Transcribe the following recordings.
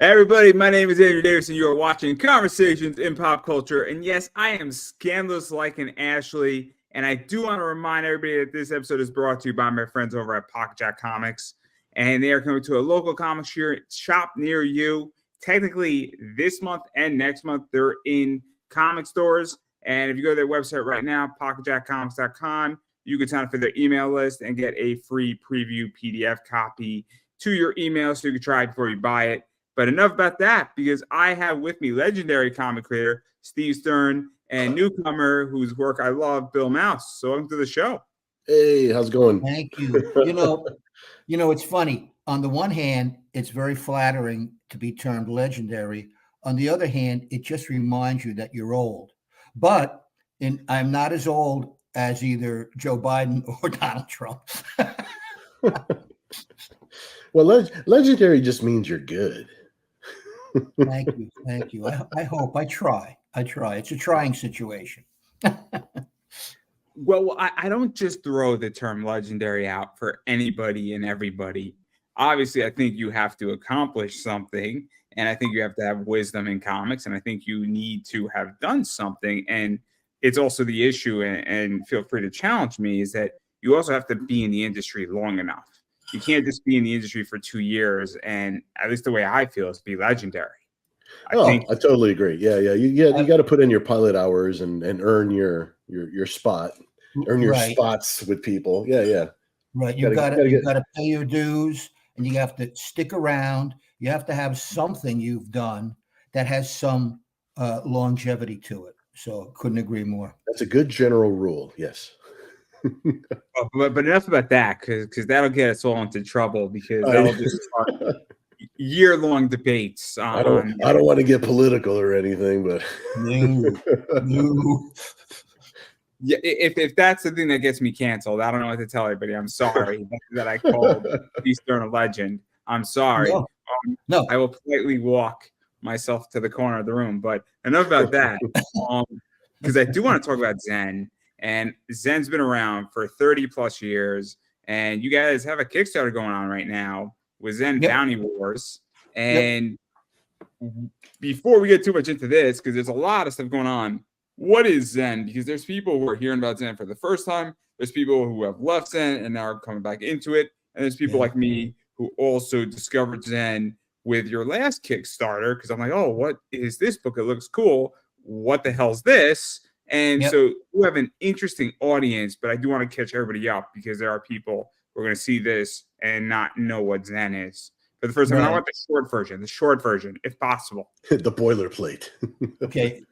Hey everybody, my name is Andrew Davis, and you are watching Conversations in Pop Culture. And yes, I am scandalous like an Ashley. And I do want to remind everybody that this episode is brought to you by my friends over at Pocket Jack Comics. And they are coming to a local comic shop near you. Technically, this month and next month, they're in comic stores. And if you go to their website right now, pocketjackcomics.com, you can sign up for their email list and get a free preview PDF copy to your email so you can try it before you buy it. But enough about that, because I have with me legendary comic creator Steve Stern and newcomer whose work I love, Bill Mouse. So welcome to the show. Hey, how's it going? Thank you. It's funny. On the one hand, it's very flattering to be termed legendary. On the other hand, it just reminds you that you're old. But I'm not as old as either Joe Biden or Donald Trump. Well, legendary just means you're good. Thank you. Thank you. I hope. I try. It's a trying situation. Well, I don't just throw the term legendary out for anybody and everybody. Obviously, I think you have to accomplish something, and I think you have to have wisdom in comics, and I think you need to have done something. And it's also the issue, and feel free to challenge me, is that you also have to be in the industry long enough. You can't just be in the industry for 2 years, and at least the way I feel is be legendary. I totally agree. Yeah. You got to put in your pilot hours and earn your spot, earn your spots with people. Yeah. Right. You've got to pay your dues, and you have to stick around. You have to have something you've done that has some longevity to it. So couldn't agree more. That's a good general rule. Yes. But enough about that, because that'll get us all into trouble, because that'll just start year-long debates. I don't want to get political or anything, but no. Yeah, if that's the thing that gets me canceled, I don't know what to tell everybody. I'm sorry that I called Eastern a legend. I'm sorry. No. I will politely walk myself to the corner of the room. But enough about that, because I do want to talk about Zen. And Zen's been around for 30 plus years, and you guys have a Kickstarter going on right now with Zen Bounty Wars. And before we get too much into this, because there's a lot of stuff going on, what is Zen? Because there's people who are hearing about Zen for the first time. There's people who have left Zen and now are coming back into it. And there's people like me who also discovered Zen with your last Kickstarter, because I'm like, oh, what is this book? It looks cool. What the hell's this? And so you have an interesting audience, but I do want to catch everybody up, because there are people who are going to see this and not know what Zen is for the first time. I want the short version, if possible. The boilerplate. Okay.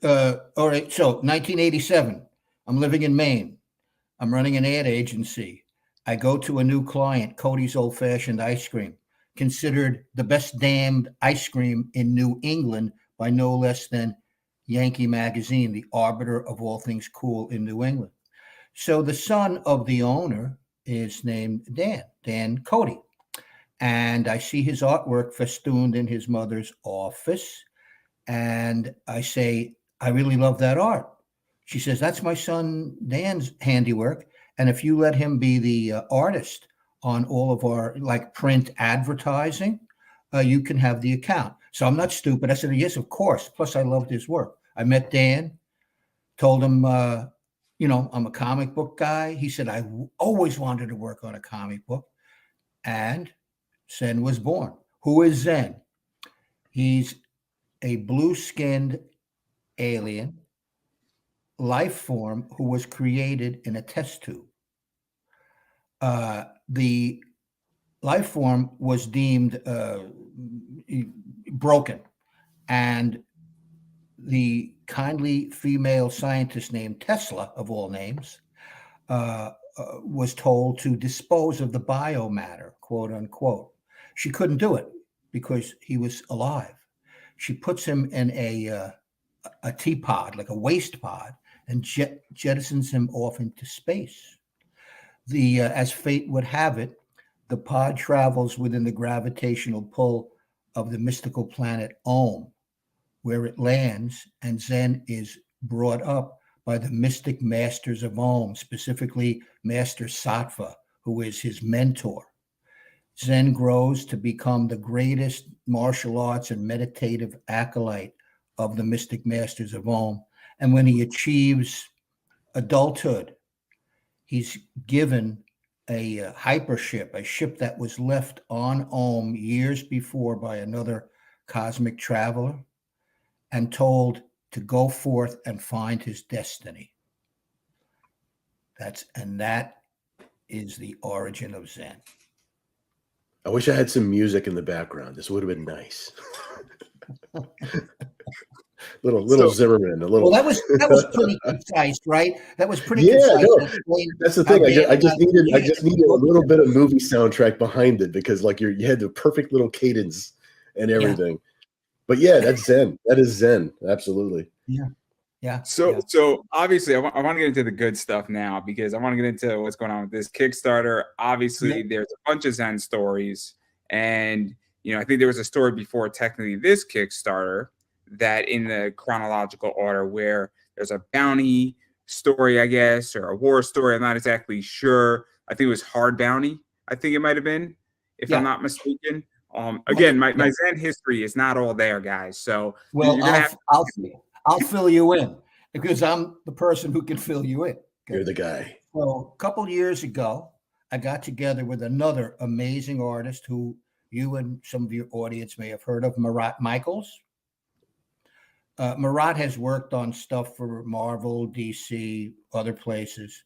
All right. So 1987, I'm living in Maine. I'm running an ad agency. I go to a new client, Cody's Old Fashioned Ice Cream, considered the best damned ice cream in New England by no less than Yankee Magazine, the arbiter of all things cool in New England. So the son of the owner is named Dan Cody. And I see his artwork festooned in his mother's office. And I say, I really love that art. She says, that's my son Dan's handiwork. And if you let him be the artist on all of our print advertising, you can have the account. So I'm not stupid. I said, yes, of course. Plus, I loved his work. I met Dan, told him, I'm a comic book guy. He said, I always wanted to work on a comic book. And Zen was born. Who is Zen? He's a blue-skinned alien life form who was created in a test tube. The life form was deemed broken, and the kindly female scientist named Tesla, of all names, was told to dispose of the biomatter, quote unquote. She couldn't do it because he was alive. She puts him in a teapot, like a waste pod, and jettisons him off into space. As fate would have it, the pod travels within the gravitational pull of the mystical planet Om, where it lands, and Zen is brought up by the mystic masters of Om, specifically Master Sattva, who is his mentor. Zen grows to become the greatest martial arts and meditative acolyte of the mystic masters of Om. And when he achieves adulthood, he's given a hypership, a ship that was left on Om years before by another cosmic traveler, and told to go forth and find his destiny. That is the origin of Zen. I wish I had some music in the background. This would have been nice. little Zimmerman, a little. Well, that was pretty concise, right? That was pretty Yeah, concise. no, that's the thing. I just needed a little bit of movie soundtrack behind it, because like you had the perfect little cadence and everything. Yeah. But yeah, that's Zen. That is Zen. Absolutely. Yeah. Yeah. So obviously I want to get into the good stuff now, because I want to get into what's going on with this Kickstarter. Obviously, there's a bunch of Zen stories, and I think there was a story before technically this Kickstarter that in the chronological order where there's a bounty story, I guess, or a war story. I'm not exactly sure. I think it was Hard Bounty. I think it might have been, if I'm not mistaken. Again, my Zen history is not all there, guys. So I'll fill you in, because I'm the person who can fill you in. Okay? You're the guy. So a couple years ago, I got together with another amazing artist who you and some of your audience may have heard of, Marat Michaels. Marat has worked on stuff for Marvel, DC, other places.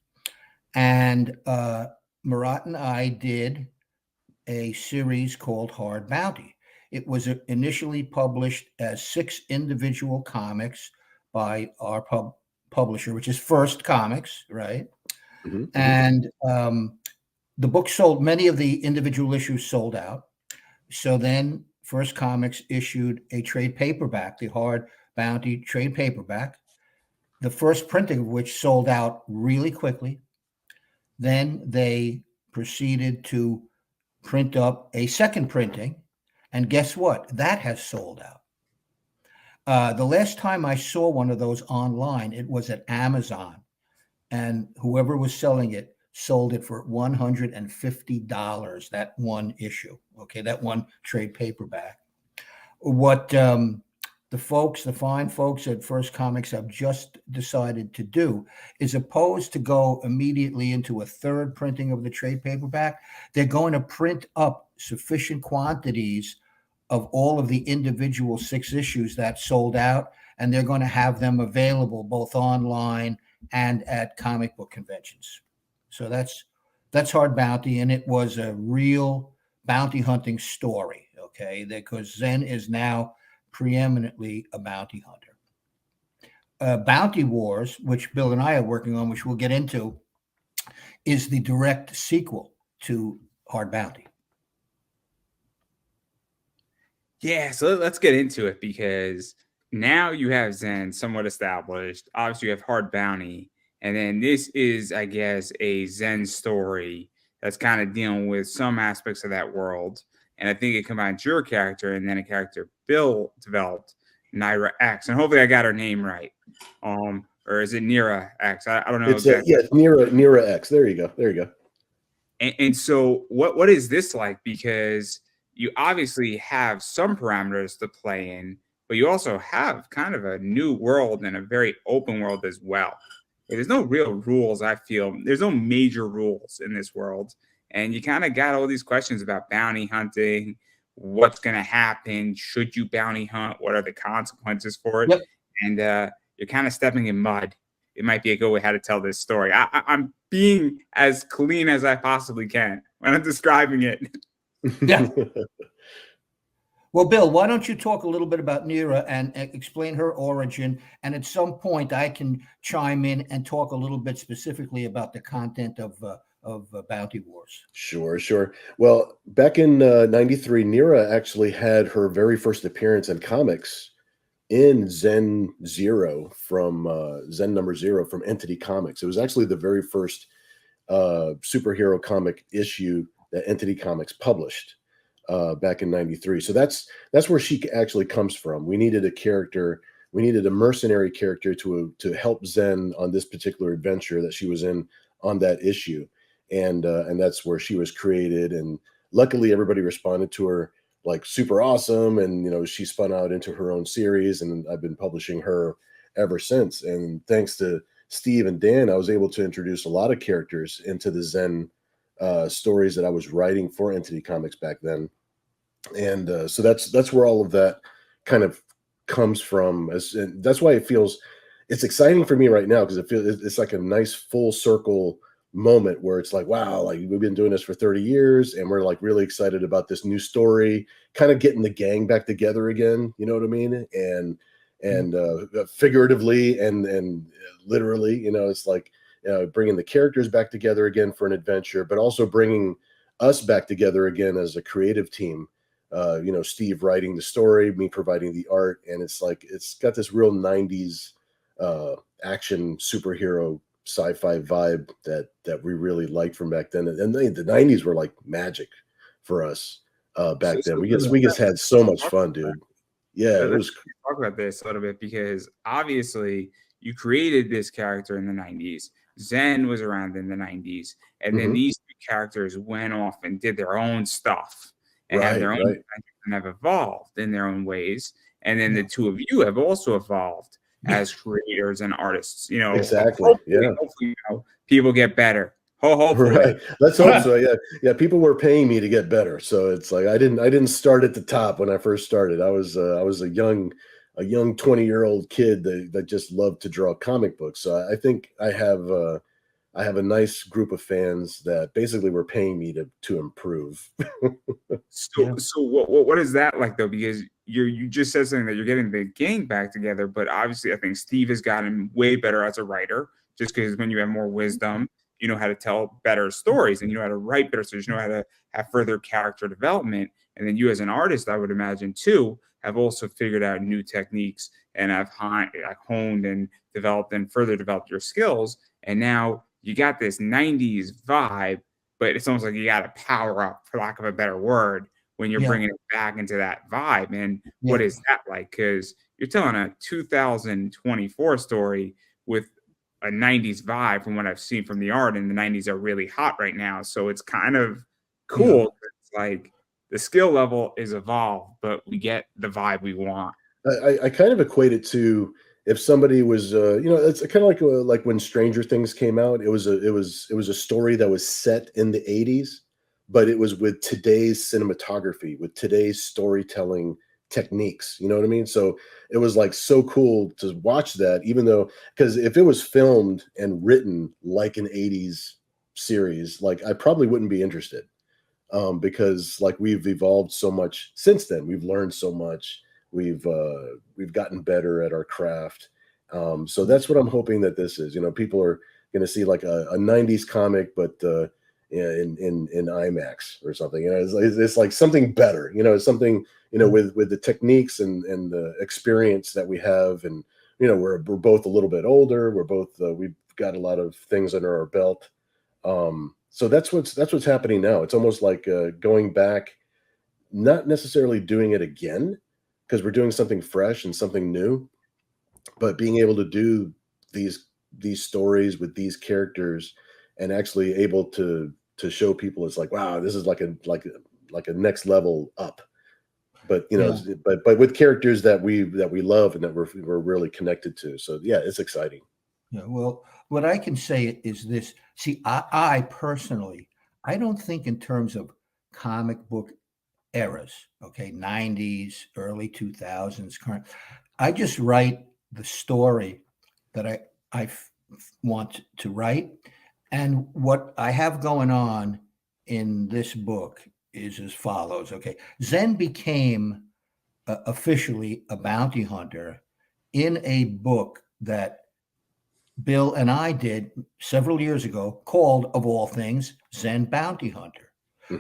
And Marat and I did a series called Hard Bounty. It was initially published as 6 individual comics by our publisher, which is First Comics, right? Mm-hmm. And the book sold, many of the individual issues sold out. So then First Comics issued a trade paperback, the Hard Bounty trade paperback, the first printing of which sold out really quickly. Then they proceeded to print up a second printing, and guess what? That has sold out. The last time I saw one of those online, it was at Amazon, and whoever was selling it sold it for $150, that one issue, okay, that one trade paperback. What the fine folks at First Comics have just decided to do is, opposed to go immediately into a third printing of the trade paperback, they're going to print up sufficient quantities of all of the individual 6 issues that sold out, and they're going to have them available both online and at comic book conventions. So that's Hard Bounty, and it was a real bounty hunting story, okay, because Zen is now preeminently a bounty hunter. Bounty Wars, which Bill and I are working on, which we'll get into, is the direct sequel to Hard Bounty. Yeah, so let's get into it, because now you have Zen somewhat established. Obviously, you have Hard Bounty, and then this is, I guess, a Zen story that's kind of dealing with some aspects of that world. And I think it combines your character and then a character Bill developed, Naira X. And hopefully I got her name right. Or is it Nira X? I don't know. It's exactly. Nira X. There you go. And so what is this like? Because you obviously have some parameters to play in, but you also have kind of a new world and a very open world as well. There's no real rules, I feel. There's no major rules in this world. And you kind of got all these questions about bounty hunting, what's going to happen, should you bounty hunt, what are the consequences for it? Yep. And you're kind of stepping in mud. It might be a good way how to tell this story. I'm being as clean as I possibly can when I'm describing it. Yeah. Well, Bill, why don't you talk a little bit about Nira and explain her origin? And at some point, I can chime in and talk a little bit specifically about the content of Bounty Wars. Sure. Well, back in 93, Nira actually had her very first appearance in comics in Zen Zero from Zen number 0 from Entity Comics. It was actually the very first superhero comic issue that Entity Comics published back in 93. So that's where she actually comes from. We needed a mercenary character to help Zen on this particular adventure that she was in on that issue. And that's where she was created. And luckily everybody responded to her like super awesome. And, you know, she spun out into her own series, and I've been publishing her ever since. And thanks to Steve and Dan, I was able to introduce a lot of characters into the Zen stories that I was writing for Entity Comics back then. And so that's where all of that kind of comes from. And that's why it's exciting for me right now, because it's like a nice full circle moment where it's like, wow, like we've been doing this for 30 years and we're like really excited about this new story, kind of getting the gang back together again, you know what I mean? And figuratively and literally, you know, it's like bringing the characters back together again for an adventure, but also bringing us back together again as a creative team. You know, Steve writing the story, me providing the art, and it's like it's got this real 90s action superhero sci-fi vibe that we really liked from back then. And the 90s were like magic for us back then. We just had so much fun, dude. Yeah, it was. Talk about this a little bit, because obviously you created this character in the 90s. Zen was around in the 90s, and then these two characters went off and did their own stuff and have their own adventures and have evolved in their own ways. And then the two of you have also evolved as creators and artists. You know, exactly. Hopefully, you know, people get better. Hopefully. Right. Let's hope so. Yeah. People were paying me to get better, so it's like I didn't start at the top when I first started. I was a young 20-year-old kid that just loved to draw comic books. So I think I have a nice group of fans that basically were paying me to improve. So what is that like though? Because you just said something that you're getting the gang back together, but obviously I think Steve has gotten way better as a writer, just because when you have more wisdom, you know how to tell better stories, and you know how to write better stories, you know how to have further character development. And then you as an artist, I would imagine too, have also figured out new techniques and have honed and developed and further developed your skills. And now you got this 90s vibe, but it's almost like you got to power up, for lack of a better word, when you're bringing it back into that vibe. And what is that like? Because you're telling a 2024 story with a 90s vibe from what I've seen from the art, and the 90s are really hot right now. So it's kind of cool. Yeah. It's like the skill level is evolved, but we get the vibe we want. I kind of equate it to if somebody was, you know, it's kind of like when Stranger Things came out. It was a story that was set in the 80s, but it was with today's cinematography, with today's storytelling techniques. You know what I mean? So it was like so cool to watch that, even though, because if it was filmed and written like an 80s series, like I probably wouldn't be interested, because like we've evolved so much since then. We've learned so much. We've gotten better at our craft. So that's what I'm hoping that this is. You know, people are going to see like a 90s comic, but in IMAX or something. You know, it's like something better. You know, it's something, you know, with the techniques and the experience that we have. And you know, we're both a little bit older. We're both we've got a lot of things under our belt. So that's what's happening now. It's almost like going back, not necessarily doing it again, because we're doing something fresh and something new, but being able to do these stories with these characters and actually able to show people, it's like, wow, this is like a next level up. But you know, but with characters that we love and that we're really connected to. So yeah, it's exciting. Yeah. Well, what I can say is this. See, I personally, I don't think in terms of comic book eras, okay, 90s, early 2000s, current. I just write the story that I want to write. And what I have going on in this book is as follows. Okay. Zen became officially a bounty hunter in a book that Bill and I did several years ago called, of all things, Zen Bounty Hunter.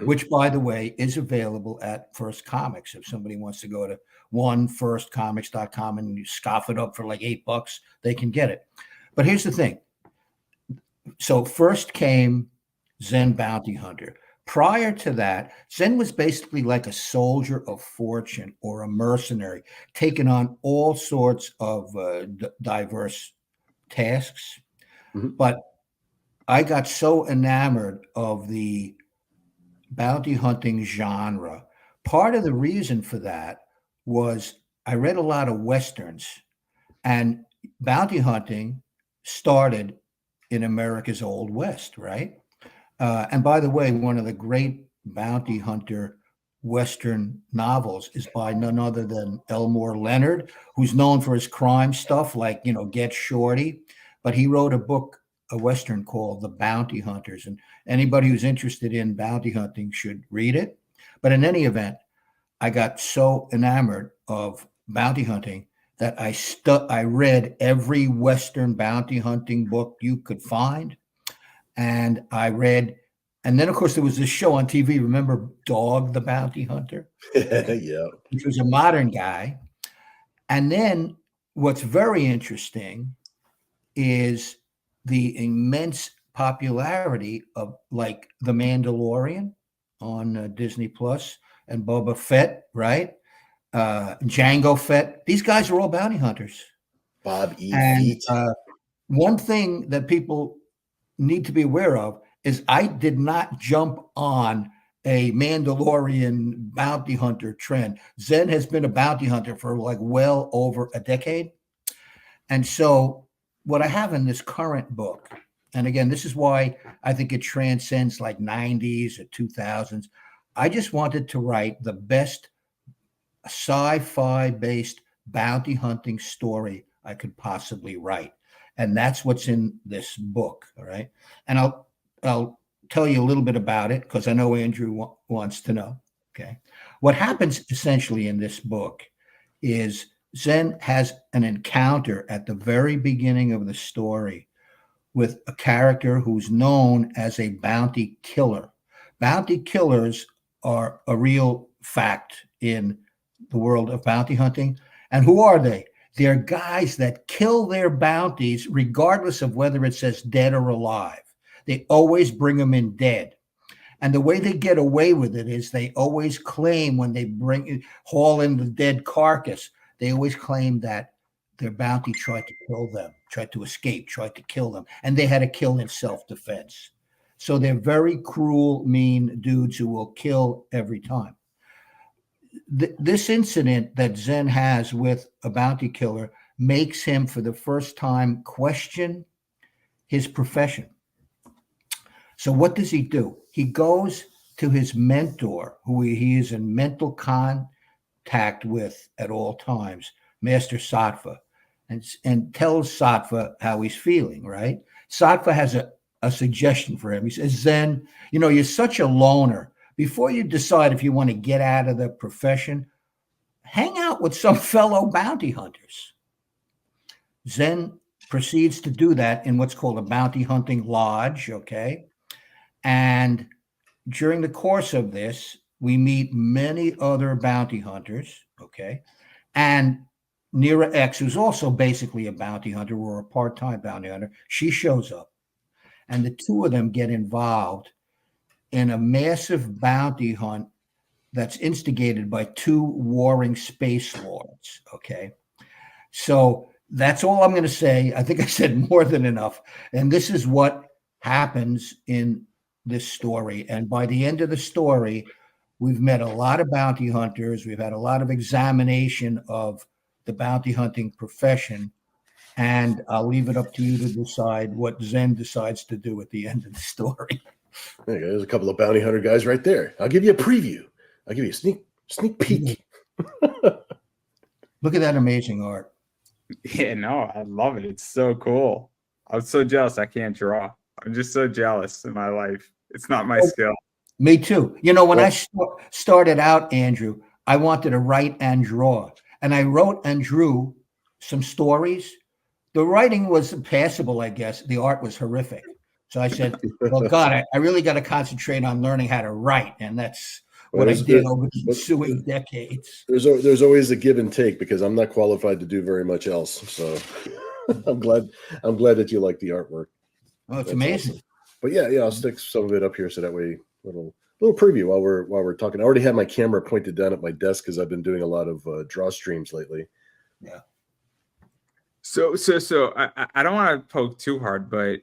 Which, by the way, is available at First Comics. If somebody wants to go to firstcomics.com and you scoff it up for like $8, they can get it. But here's the thing. So first came Zen Bounty Hunter. Prior to that, Zen was basically like a soldier of fortune or a mercenary, taking on all sorts of diverse tasks. But I got so enamored of the bounty hunting genre. Part of the reason for that was I read a lot of Westerns, and bounty hunting started in America's Old West, right? And by the way, one of the great bounty hunter Western novels is by none other than Elmore Leonard, who's known for his crime stuff like, Get Shorty. But he wrote a book, a Western called The Bounty Hunters. And anybody who's interested in bounty hunting should read it. But in any event, I got so enamored of bounty hunting that I read every Western bounty hunting book you could find. And and then of course there was this show on TV. Remember Dog the Bounty Hunter? Yeah. Which was a modern guy. And then what's very interesting is the immense popularity of like The Mandalorian on Disney Plus and Boba Fett, right? Jango Fett. These guys are all bounty hunters. Bob E. And Feet. one thing that people need to be aware of is I did not jump on a Mandalorian bounty hunter trend. Zen has been a bounty hunter for like well over a decade. And so what I have in this current book, and again, this is why I think it transcends like 90s or 2000s. I just wanted to write the best sci-fi based bounty hunting story I could possibly write. And that's what's in this book. All right. And I'll tell you a little bit about it because I know Andrew wants to know. Okay. What happens essentially in this book is Zen has an encounter at the very beginning of the story with a character who's known as a bounty killer. Bounty killers are a real fact in the world of bounty hunting. And who are they? They're guys that kill their bounties regardless of whether it says dead or alive. They always bring them in dead. And the way they get away with it is they always claim when they haul in the dead carcass, they always claim that their bounty tried to kill them, tried to escape, tried to kill them. And they had to kill in self-defense. So they're very cruel, mean dudes who will kill every time. This incident that Zen has with a bounty killer makes him, for the first time, question his profession. So what does he do? He goes to his mentor, who he is in mental contact with at all times, Master Sattva, and tells Sattva how he's feeling, right? Sattva has a suggestion for him. He says, Zen, you're such a loner. Before you decide if you want to get out of the profession, hang out with some fellow bounty hunters. Zen proceeds to do that in what's called a bounty hunting lodge, okay? And during the course of this, we meet many other bounty hunters, okay? And Nira X, who's also basically a bounty hunter or a part-time bounty hunter, she shows up. And the two of them get involved in a massive bounty hunt that's instigated by two warring space lords, okay? So that's all I'm going to say. I think I said more than enough. And this is what happens in this story. And by the end of the story, we've met a lot of bounty hunters. We've had a lot of examination of the bounty hunting profession. And I'll leave it up to you to decide what Zen decides to do at the end of the story. There you go. There's a couple of bounty hunter guys right there. I'll give you a preview. I'll give you a sneak peek. Look at that amazing art. Yeah, no, I love it. It's so cool. I'm so jealous I can't draw. I'm just so jealous in my life. It's not my skill. Me too. When I started out, Andrew, I wanted to write and draw. And I wrote and drew some stories. The writing was passable, I guess. The art was horrific. So I said, well, God, I really got to concentrate on learning how to write. And that's what I did over the ensuing decades. There's always a give and take because I'm not qualified to do very much else. So I'm glad that you like the artwork. Oh, it's amazing. Awesome. But yeah, I'll stick some of it up here so that way little preview while we're talking. I already have my camera pointed down at my desk because I've been doing a lot of draw streams lately. Yeah. So I don't want to poke too hard, but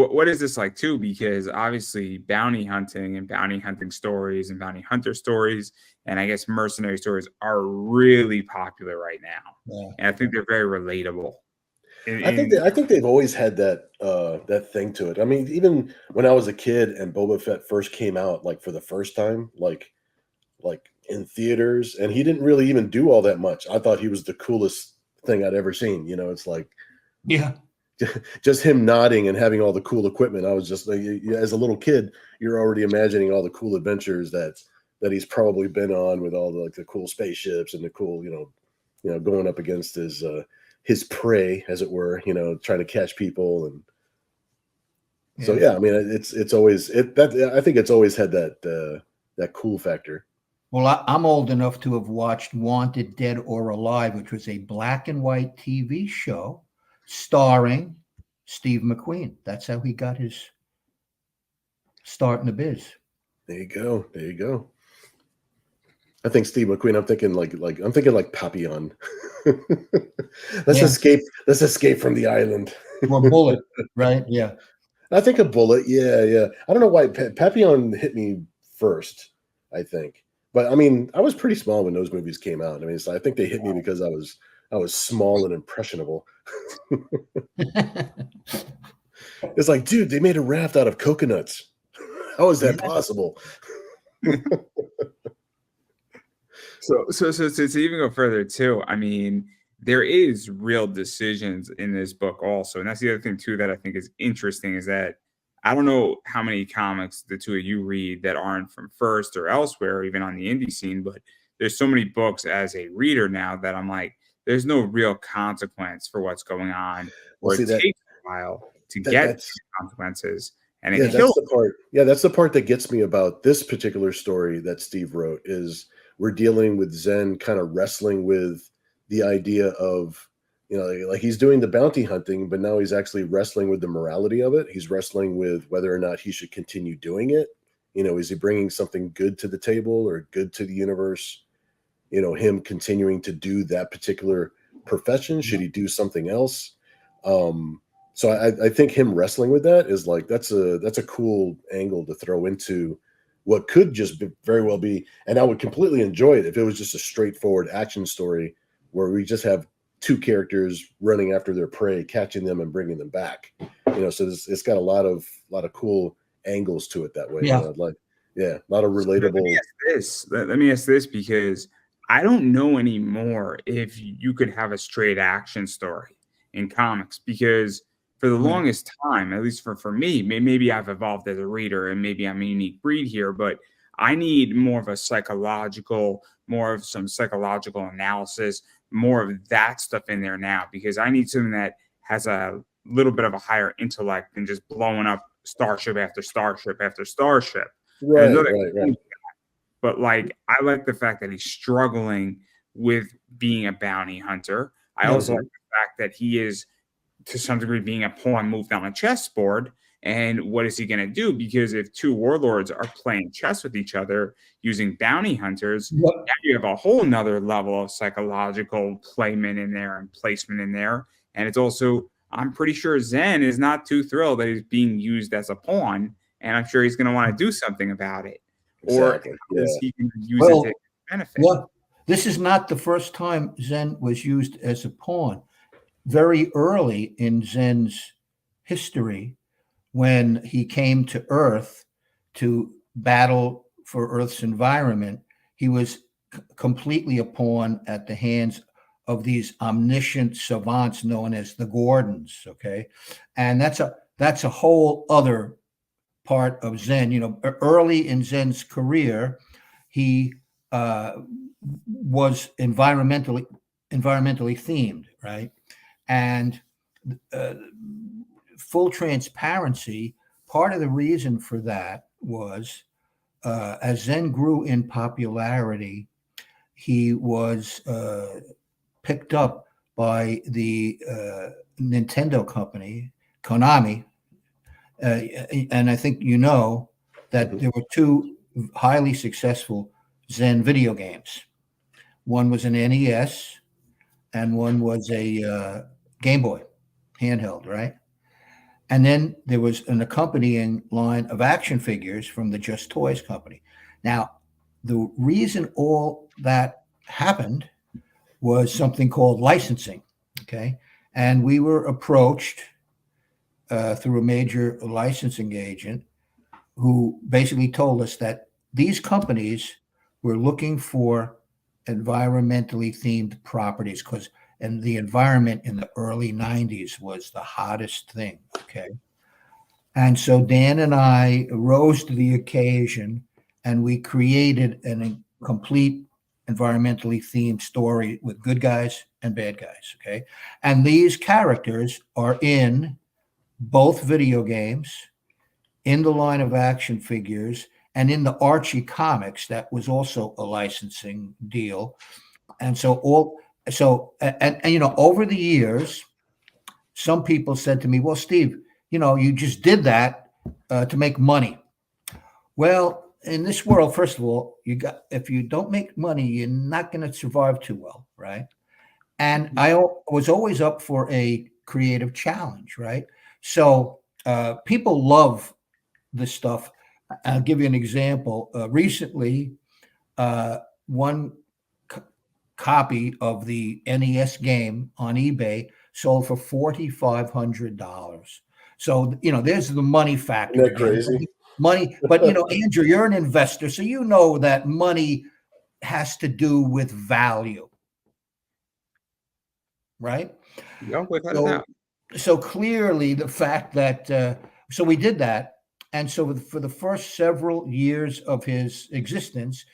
what is this like too? Because obviously bounty hunting and bounty hunting stories and bounty hunter stories and I guess mercenary stories are really popular right now. Yeah. And I think they're very relatable. I think they've always had that that thing to it. I mean, even when I was a kid and Boba Fett first came out, like for the first time, like in theaters, and he didn't really even do all that much. I thought he was the coolest thing I'd ever seen. You know, it's like, Yeah. just him nodding and having all the cool equipment. I was just like, as a little kid, you're already imagining all the cool adventures that he's probably been on with all the like the cool spaceships and the cool, going up against his prey, as it were, trying to catch people. And so, yeah, I mean, it's always I think it's always had that cool factor. Well, I'm old enough to have watched Wanted Dead or Alive, which was a black and white TV show starring Steve McQueen. That's how he got his start in the biz. There you go. There you go. I think Steve McQueen. I'm thinking like Papillon. Let's escape. Let's escape from the island. Or Bullet, right? Yeah. I think a Bullet. Yeah, yeah. I don't know why Papillon hit me first. I think, but I mean, I was pretty small when those movies came out. I mean, so I think they hit me because I was small and impressionable. It's like, dude, they made a raft out of coconuts. How is that possible? So to even go further too, I mean, there is real decisions in this book also. And that's the other thing too that I think is interesting is that I don't know how many comics the two of you read that aren't from First or elsewhere, or even on the indie scene, but there's so many books as a reader now that I'm like, there's no real consequence for what's going on, or it takes a while to get consequences. And it kills. That's the part. Yeah, that's the part that gets me about this particular story that Steve wrote is we're dealing with Zen kind of wrestling with the idea of, like he's doing the bounty hunting, but now he's actually wrestling with the morality of it. He's wrestling with whether or not he should continue doing it. Is he bringing something good to the table or good to the universe? Him continuing to do that particular profession. Should he do something else? So I think him wrestling with that is like, that's a cool angle to throw into what could just very well be, and I would completely enjoy it if it was just a straightforward action story where we just have two characters running after their prey, catching them and bringing them back. So it's got a lot of cool angles to it that way. Yeah. A lot of relatable. Let me ask this because I don't know anymore if you could have a straight action story in comics, because for the longest time, at least for me, maybe I've evolved as a reader and maybe I'm a unique breed here, but I need more of some psychological analysis, more of that stuff in there now, because I need something that has a little bit of a higher intellect than just blowing up starship after starship after starship. Right. But like, I like the fact that he's struggling with being a bounty hunter. I also like the fact that he is, to some degree, being a pawn moved on a chessboard. And what is he going to do? Because if two warlords are playing chess with each other using bounty hunters, now you have a whole nother level of psychological playment in there and placement in there. And it's also, I'm pretty sure Zen is not too thrilled that he's being used as a pawn. And I'm sure he's going to want to do something about it. Exactly. Or he can use it to benefit. Yeah. This is not the first time Zen was used as a pawn. Very early in Zen's history, when he came to Earth to battle for Earth's environment, he was completely a pawn at the hands of these omniscient savants known as the Gordons. Okay, and that's a whole other part of Zen. Early in Zen's career, he was environmentally themed, right? And full transparency, part of the reason for that was as Zen grew in popularity, he was picked up by the Nintendo company, Konami. And I think that there were two highly successful Zen video games. One was an NES and one was a Game Boy handheld, right? And then there was an accompanying line of action figures from the Just Toys company. Now, the reason all that happened was something called licensing. Okay. And we were approached through a major licensing agent who basically told us that these companies were looking for environmentally themed properties because and the environment in the early 90s was the hottest thing. Okay. And so Dan and I rose to the occasion and we created a complete environmentally themed story with good guys and bad guys. Okay. And these characters are in both video games, in the line of action figures, and in the Archie comics. That was also a licensing deal. And and over the years, some people said to me, well, Steve, you just did that to make money. Well, in this world, first of all, if you don't make money, you're not going to survive too well, right? And I was always up for a creative challenge, right? So people love this stuff. I'll give you an example. Recently, one copy of the NES game on eBay sold for $4,500. So, there's the money factor. Isn't that crazy? Money, but Andrew, you're an investor, so you know that money has to do with value, right? Yeah, without a doubt. So clearly, the fact that so we did that, and so for the first several years of his existence,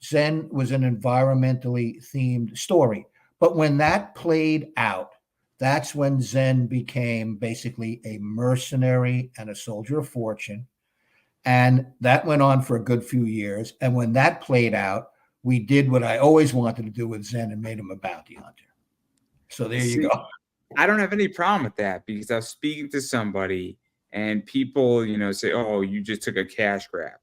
Zen was an environmentally themed story. But when that played out, that's when Zen became basically a mercenary and a soldier of fortune. And that went on for a good few years. And when that played out, we did what I always wanted to do with Zen and made him a bounty hunter. So there you go. I don't have any problem with that because I was speaking to somebody and people, say, oh, you just took a cash grab.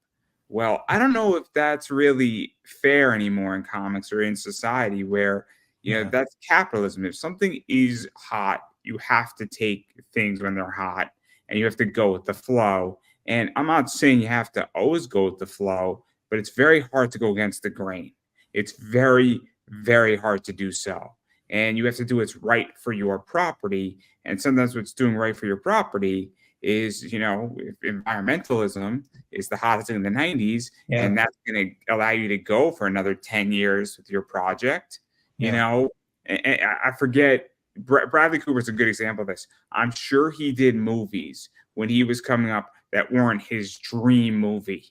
Well, I don't know if that's really fair anymore in comics or in society where, that's capitalism. If something is hot, you have to take things when they're hot and you have to go with the flow. And I'm not saying you have to always go with the flow, but it's very hard to go against the grain. It's very, very hard to do so. And you have to do what's right for your property. And sometimes what's doing right for your property is, if environmentalism is the hottest thing in the 90s, and that's going to allow you to go for another 10 years with your project, and I forget, Bradley Cooper's a good example of this. I'm sure he did movies when he was coming up that weren't his dream movie.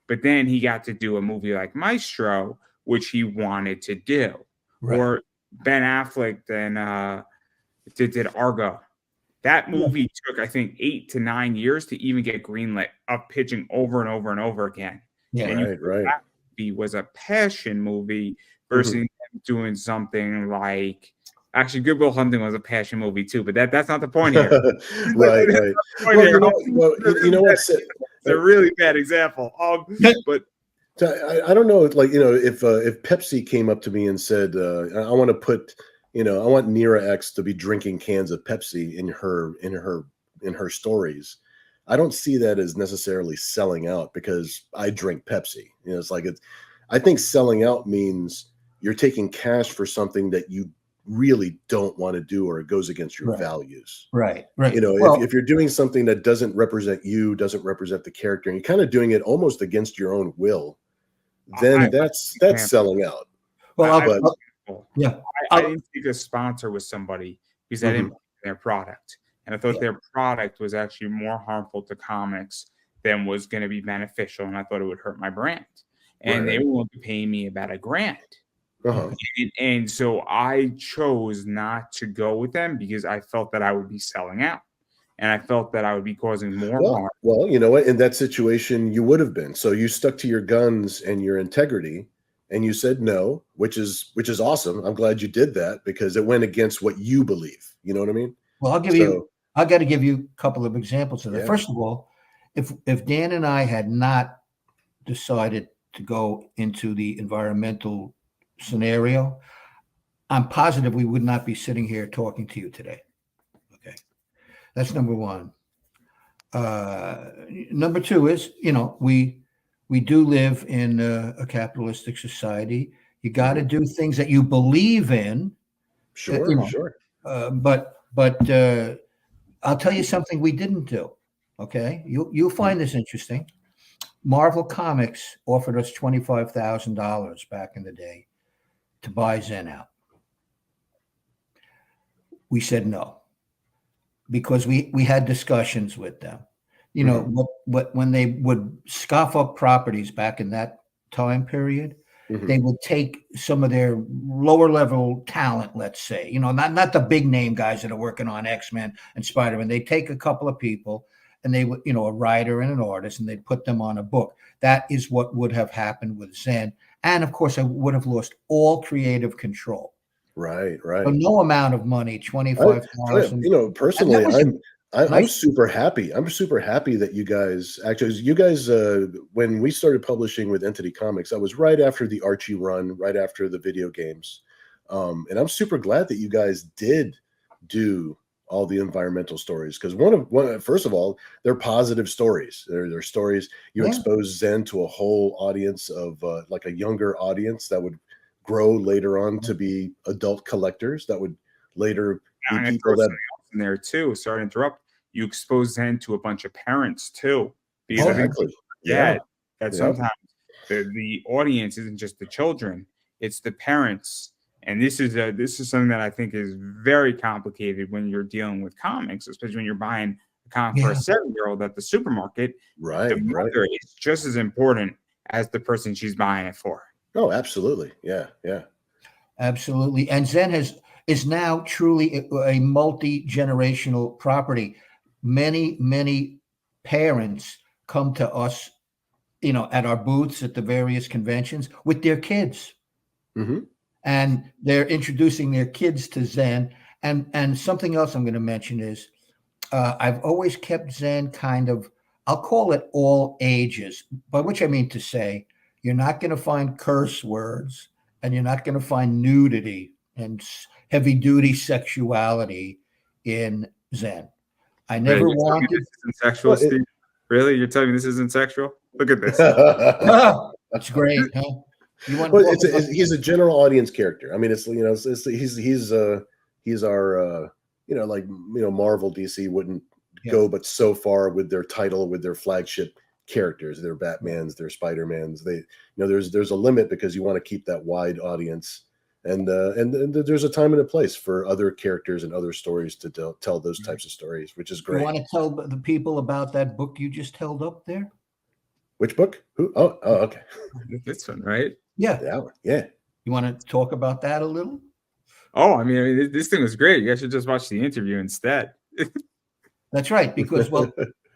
But then he got to do a movie like Maestro, which he wanted to do. Right. Or Ben Affleck then did Argo. That movie took, I think, 8 to 9 years to even get greenlit, up pitching over and over and over again. Yeah, and right. That movie was a passion movie versus doing something like. Actually, Good Will Hunting was a passion movie too, but that's not the point here. Right. What? It's a really bad example. But I don't know, if Pepsi came up to me and said, I want to put, I want Nira X to be drinking cans of Pepsi in her stories. I don't see that as necessarily selling out because I drink Pepsi. I think selling out means you're taking cash for something that you really don't want to do or it goes against your values. Right. If you're doing something that doesn't represent you, doesn't represent the character, and you're kind of doing it almost against your own will, then that's selling out. Well, I didn't take a sponsor with somebody because I didn't like their product. And I thought their product was actually more harmful to comics than was going to be beneficial. And I thought it would hurt my brand. And they were willing to pay me about $1,000. And so I chose not to go with them because I felt that I would be selling out. And I felt that I would be causing more harm. Well, you know what? In that situation, you would have been. So you stuck to your guns and your integrity, and you said no, which is awesome. I'm glad you did that because it went against what you believe. You know what I mean? Well, I got to give you a couple of examples of that. First of all, if Dan and I had not decided to go into the environmental scenario, I'm positive we would not be sitting here talking to you today. Okay. That's number one. Number two is, we do live in a capitalistic society. You got to do things that you believe in. Sure, sure. But I'll tell you something we didn't do. Okay, you'll find this interesting. Marvel Comics offered us $25,000 back in the day to buy Zen out. We said no because we had discussions with them. What when they would scoff up properties back in that time period, they would take some of their lower level talent, let's say, not the big name guys that are working on X-Men and Spider-Man. They take a couple of people and they would, a writer and an artist, and they'd put them on a book. That is what would have happened with Zen. And of course, I would have lost all creative control. Right, right. So no amount of money, 25,000. Personally, I'm super happy. I'm super happy that you guys when we started publishing with Entity Comics, that was right after the Archie run, right after the video games. And I'm super glad that you guys did do all the environmental stories, because first of all, they're positive stories. They're stories you expose Zen to a whole audience of like a younger audience that would grow later on to be adult collectors that would later be people that in there too. Sorry to interrupt. You expose Zen to a bunch of parents too, because exactly. That sometimes the audience isn't just the children; it's the parents. And this is something that I think is very complicated when you're dealing with comics, especially when you're buying a comic for a 7-year-old at the supermarket. Right, the mother is just as important as the person she's buying it for. Oh, absolutely. Yeah, absolutely. And Zen is now truly a multi-generational property. Many parents come to us, at our booths at the various conventions with their kids. And they're introducing their kids to Zen. And something else I'm going to mention is I've always kept Zen kind of, I'll call it all ages, by which I mean to say, you're not going to find curse words, and you're not going to find nudity and heavy-duty sexuality in Zen. I never wanted. This isn't sexual, Steve? Really? You're telling me this isn't sexual? Look at this. That's great, huh? He's a general audience character. I mean, he's our Marvel, DC wouldn't go but so far with their title, with their flagship characters, their Batmans, their Spider-Mans. There's a limit because you want to keep that wide audience, and there's a time and a place for other characters and other stories to tell those types of stories, which is great. You want to tell the people about that book you just held up there? Which book? Who? Oh, okay. This one, right? Yeah. That one. Yeah. You want to talk about that a little? Oh, I mean, this thing was great. You guys should just watch the interview instead. That's right, because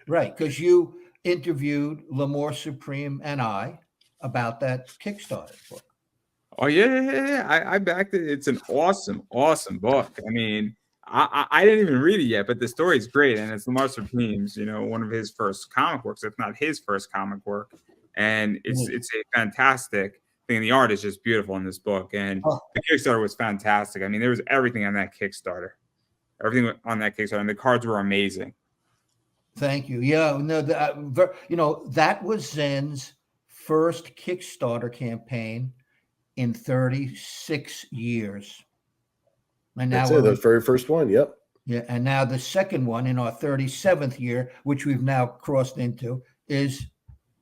because you interviewed L'Amour Supreme and I about that Kickstarter book. Oh yeah. I backed it. It's an awesome book. I mean, I didn't even read it yet, but the story's great, and it's L'Amour Supreme's, one of his first comic works, if not his first comic work, and it's a fantastic thing. The art is just beautiful in this book, and the Kickstarter was fantastic. I mean, there was everything on that Kickstarter, and the cards were amazing. Thank you. Yeah, no, that was Zen's first Kickstarter campaign in 36 years. And now the very first one. Yep. Yeah, and now the second one in our 37th year, which we've now crossed into, is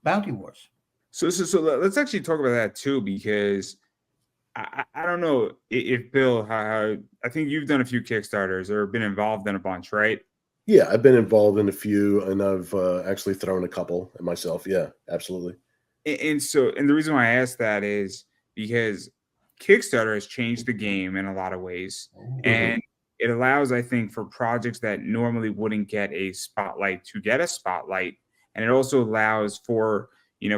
Bounty Wars. So let's actually talk about that too, because I don't know if Bill, how I think you've done a few Kickstarters or been involved in a bunch, right? Yeah, I've been involved in a few, and I've actually thrown a couple myself. Yeah, absolutely. And the reason why I asked that is because Kickstarter has changed the game in a lot of ways, and it allows, I think, for projects that normally wouldn't get a spotlight to get a spotlight, and it also allows for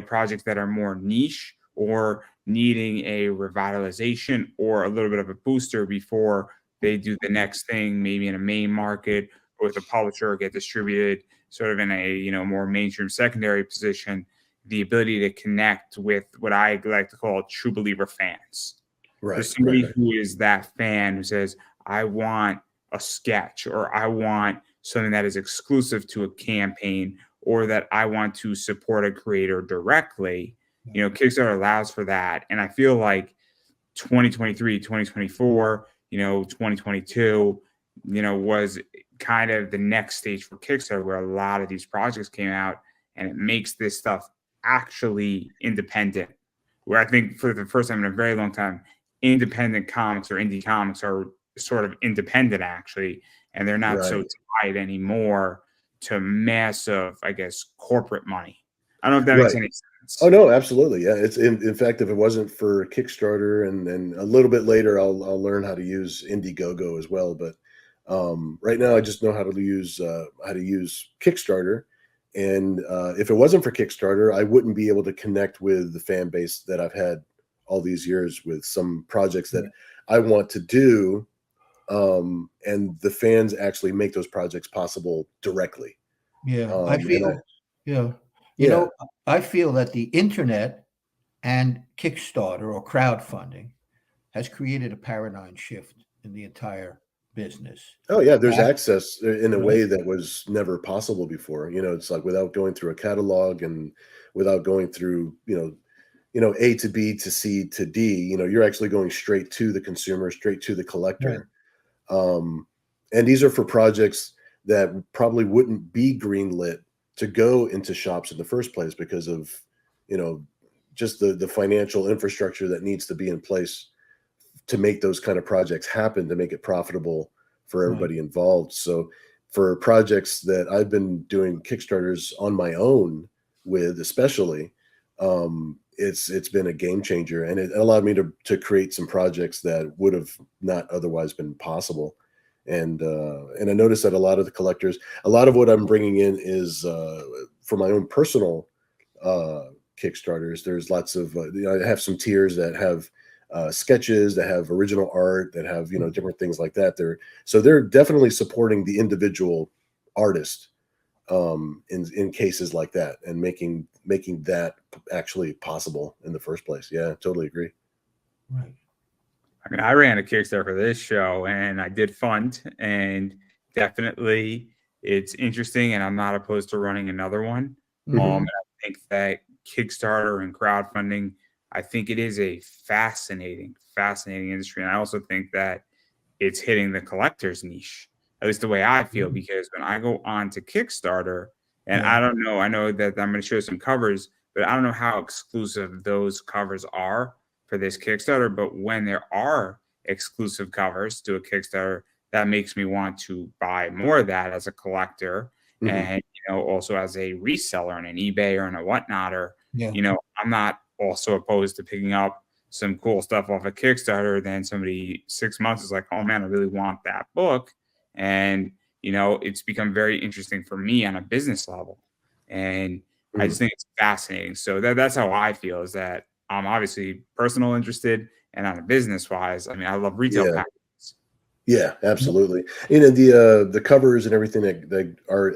projects that are more niche or needing a revitalization or a little bit of a booster before they do the next thing, maybe in a main market or with a publisher, or get distributed sort of in a more mainstream secondary position. The ability to connect with what I like to call true believer fans. Right. There's somebody who is that fan who says, I want a sketch, or I want something that is exclusive to a campaign, or that I want to support a creator directly, Kickstarter allows for that. And I feel like 2023, 2024, 2022, was kind of the next stage for Kickstarter, where a lot of these projects came out, and it makes this stuff actually independent. Where I think for the first time in a very long time, independent comics or indie comics are sort of independent actually, and they're not so tied anymore to massive, I guess, corporate money. I don't know if that makes any sense. Oh no, absolutely. Yeah. It's in fact, if it wasn't for Kickstarter, and a little bit later, I'll learn how to use Indiegogo as well. But right now I just know how to use Kickstarter. And if it wasn't for Kickstarter, I wouldn't be able to connect with the fan base that I've had all these years with some projects that I want to do. And the fans actually make those projects possible directly. Yeah, I feel, I feel that the internet and Kickstarter or crowdfunding has created a paradigm shift in the entire business. Oh yeah, there's access in a way that was never possible before. It's like without going through a catalog and without going through, A to B to C to D, you're actually going straight to the consumer, straight to the collector. And these are for projects that probably wouldn't be greenlit to go into shops in the first place because of, just the financial infrastructure that needs to be in place to make those kind of projects happen, to make it profitable for everybody involved. So for projects that I've been doing Kickstarters on my own with, especially, it's been a game changer, and it allowed me to create some projects that would have not otherwise been possible. And I noticed that a lot of the collectors, a lot of what I'm bringing in is for my own personal Kickstarters. There's lots of, I have some tiers that have sketches, that have original art, that have, different things like that. They're definitely supporting the individual artist in cases like that, and making that actually possible in the first place. Yeah, totally agree. Right. I mean, I ran a Kickstarter for this show, and I did fund, and definitely it's interesting, and I'm not opposed to running another one. I think that Kickstarter and crowdfunding, I think it is a fascinating industry. And I also think that it's hitting the collector's niche, at least the way I feel, because when I go on to Kickstarter, and I don't know, I know that I'm going to show some covers, but I don't know how exclusive those covers are for this Kickstarter. But when there are exclusive covers to a Kickstarter, that makes me want to buy more of that as a collector, and also as a reseller on an eBay or on a whatnot, or I'm not also opposed to picking up some cool stuff off a Kickstarter. Then somebody 6 months is like, oh man, I really want that book, and it's become very interesting for me on a business level, and I just think it's fascinating. So that's how I feel, is that I'm obviously personal interested, and on a business wise, I mean, I love retail packages. Yeah, absolutely. The covers and everything that are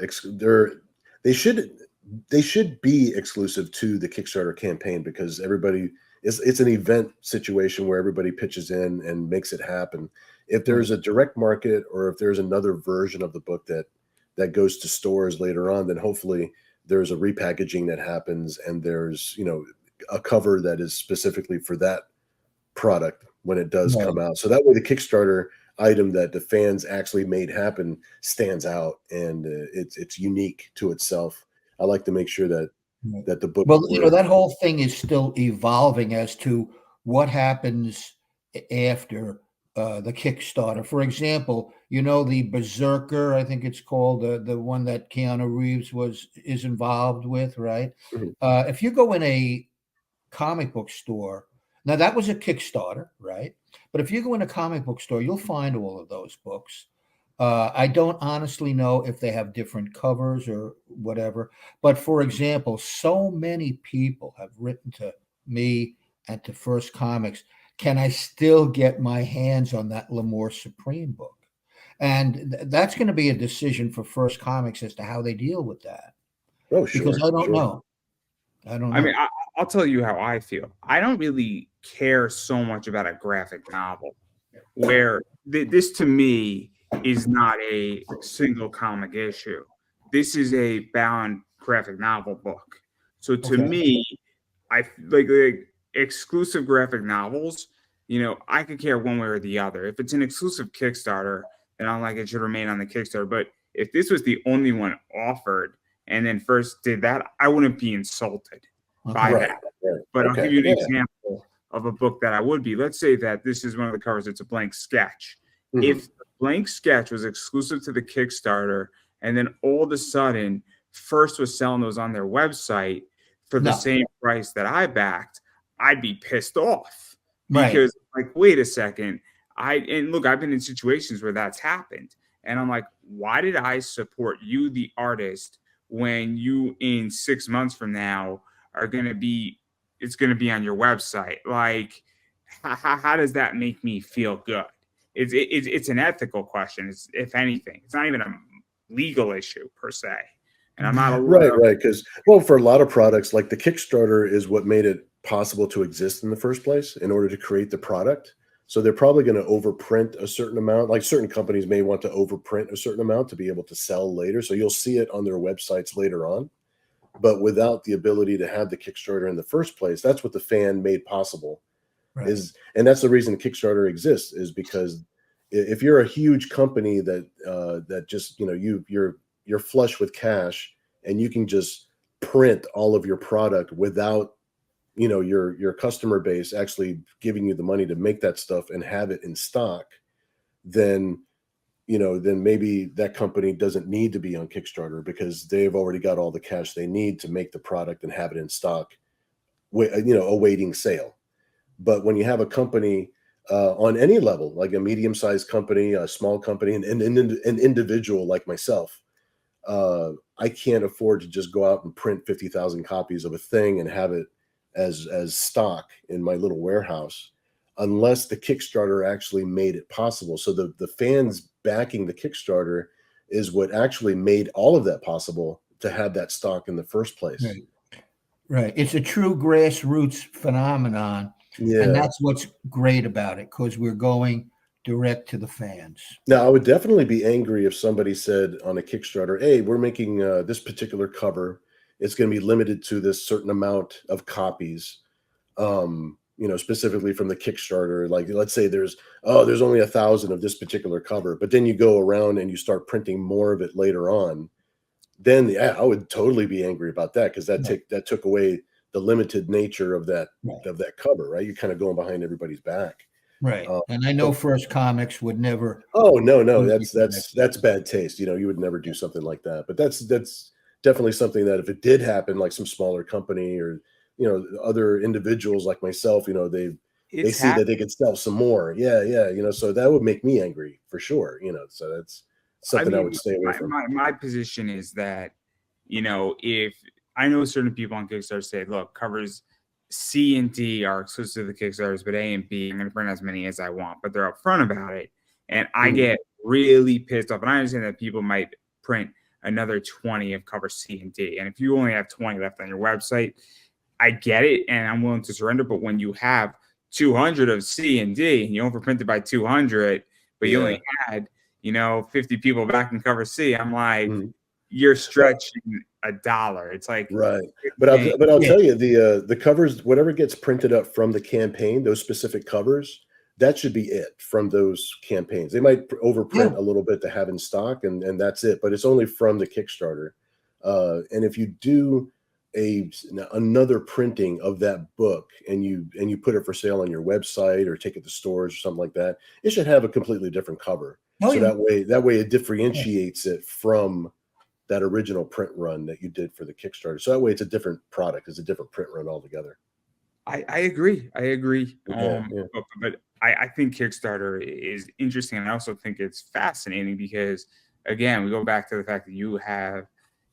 they should be exclusive to the Kickstarter campaign, because it's an event situation where everybody pitches in and makes it happen. If there's a direct market, or if there's another version of the book that goes to stores later on, then hopefully there's a repackaging that happens, and there's a cover that is specifically for that product when it does come out. So that way the Kickstarter item that the fans actually made happen stands out, and it's unique to itself. I like to make sure that the book. Well, that whole thing is still evolving as to what happens after the Kickstarter. For example, the Berserker, I think it's called, the one that Keanu Reeves is involved with, right? If you go in a comic book store, now that was a Kickstarter, right? But if you go in a comic book store, you'll find all of those books. I don't honestly know if they have different covers or whatever. But for example, so many people have written to me and to First Comics, can I still get my hands on that L'Amour Supreme book? And that's going to be a decision for First Comics as to how they deal with that. Oh, sure. Because I don't know. I mean, I'll tell you how I feel. I don't really care so much about a graphic novel, where this to me is not a single comic issue. This is a bound graphic novel book. So to me, I like exclusive graphic novels. You know, I could care one way or the other. If it's an exclusive Kickstarter, then I'm like, it should remain on the Kickstarter. But if this was the only one offered and then first did that, I wouldn't be insulted by that. But I'll give you an example of a book that I would be. Let's say that this is one of the covers. It's a blank sketch. If the blank sketch was exclusive to the Kickstarter and then all of a sudden First was selling those on their website for the same price that I backed, I'd be pissed off. Because like, wait a second. And look, I've been in situations where that's happened. And I'm like, why did I support you, the artist, when you in 6 months from now are going to be, it's going to be on your website? Like, how does that make me feel good? It's an ethical question. It's, if anything, it's not even a legal issue per se. And I'm not right. Because, well, for a lot of products, like the Kickstarter is what made it possible to exist in the first place in order to create the product. So they're probably going to overprint a certain amount. Like certain companies may want to overprint a certain amount to be able to sell later. So you'll see it on their websites later on. But without the ability to have the Kickstarter in the first place, that's what the fan made possible. And that's the reason Kickstarter exists, is because if you're a huge company that that just, you know, you're flush with cash and you can just print all of your product without, you know, your customer base actually giving you the money to make that stuff and have it in stock, then, you know, then maybe that company doesn't need to be on Kickstarter because they've already got all the cash they need to make the product and have it in stock, you know, awaiting sale. But when you have a company on any level, like a medium-sized company, a small company, and an individual like myself, I can't afford to just go out and print 50,000 copies of a thing and have it as stock in my little warehouse, unless the Kickstarter actually made it possible. So the fans backing the Kickstarter is what actually made all of that possible to have that stock in the first place. Right. It's a true grassroots phenomenon. Yeah. And that's what's great about it, because we're going direct to the fans. Now, I would definitely be angry if somebody said on a Kickstarter, hey, we're making this particular cover. It's going to be limited to this certain amount of copies, you know, specifically from the Kickstarter. Like, let's say there's only 1,000 of this particular cover, but then you go around and you start printing more of it later on. Then, yeah, I would totally be angry about that, because that took away the limited nature of that cover, right? You're kind of going behind everybody's back. Right. And I know First Comics would never. Oh, no, that's bad taste. You know, you would never do something like that. But that's definitely something that if it did happen, like some smaller company or, you know, other individuals like myself, you know, they see that they could sell some more. Yeah. You know, so that would make me angry for sure. You know, so that's something I would stay away from. My position is that, you know, if I know certain people on Kickstarter say, look, covers C and D are exclusive to the Kickstarters, but A and B, I'm going to print as many as I want, but they're upfront about it. And I get really pissed off. And I understand that people might print another 20 of cover C and D. And if you only have 20 left on your website, I get it. And I'm willing to surrender. But when you have 200 of C and D and you overprinted by 200, but you only had, you know, 50 people back in cover C, I'm like, you're stretching $1. It's like, right. But I'll tell you, the covers, whatever gets printed up from the campaign, those specific covers, that should be it from those campaigns. They might overprint a little bit to have in stock, and that's it. But it's only from the Kickstarter. And if you do another printing of that book and you put it for sale on your website or take it to stores or something like that, it should have a completely different cover. That way it differentiates it from that original print run that you did for the Kickstarter. So that way it's a different product. It's a different print run altogether. I agree. But I think Kickstarter is interesting. And I also think it's fascinating because, again, we go back to the fact that you have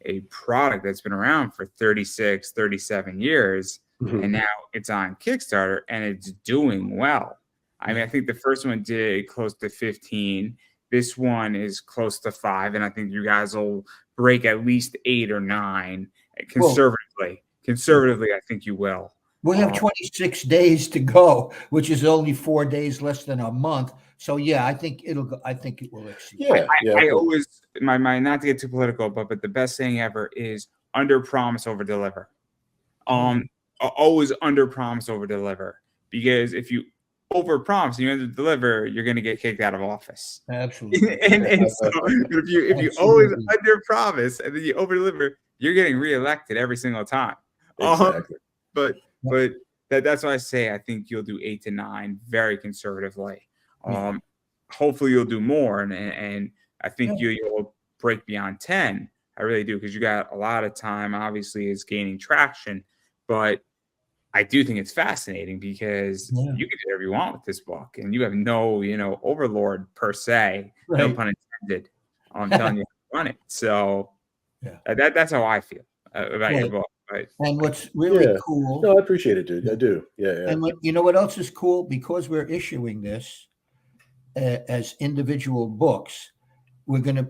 a product that's been around for 36, 37 years, and now it's on Kickstarter and it's doing well. I mean, I think the first one did close to 15. This one is close to 5. And I think you guys will break at least 8 or 9 conservatively. Conservatively, I think you will. We have 26 days to go, which is only 4 days less than a month So yeah, I think it'll go. I think it will exceed. Yeah, I always my not to get too political, but the best saying ever is under promise over deliver. Always under promise over deliver, because if you over promise and you under deliver, you're going to get kicked out of office. Absolutely. and so if you always under promise and then you over deliver, you're getting reelected every single time. exactly. But that's why I say I think you'll do 8 to 9 very conservatively. Hopefully you'll do more, and I think you'll break beyond 10. I really do, because you got a lot of time. Obviously, is gaining traction, but I do think it's fascinating because you can do whatever you want with this book, and you have no, overlord per se, no pun intended. I'm telling you how to run it. So that's how I feel about your book. Right. And what's really cool. No, I appreciate it, dude. I do. Yeah. And what else is cool? Because we're issuing this as individual books, we're going to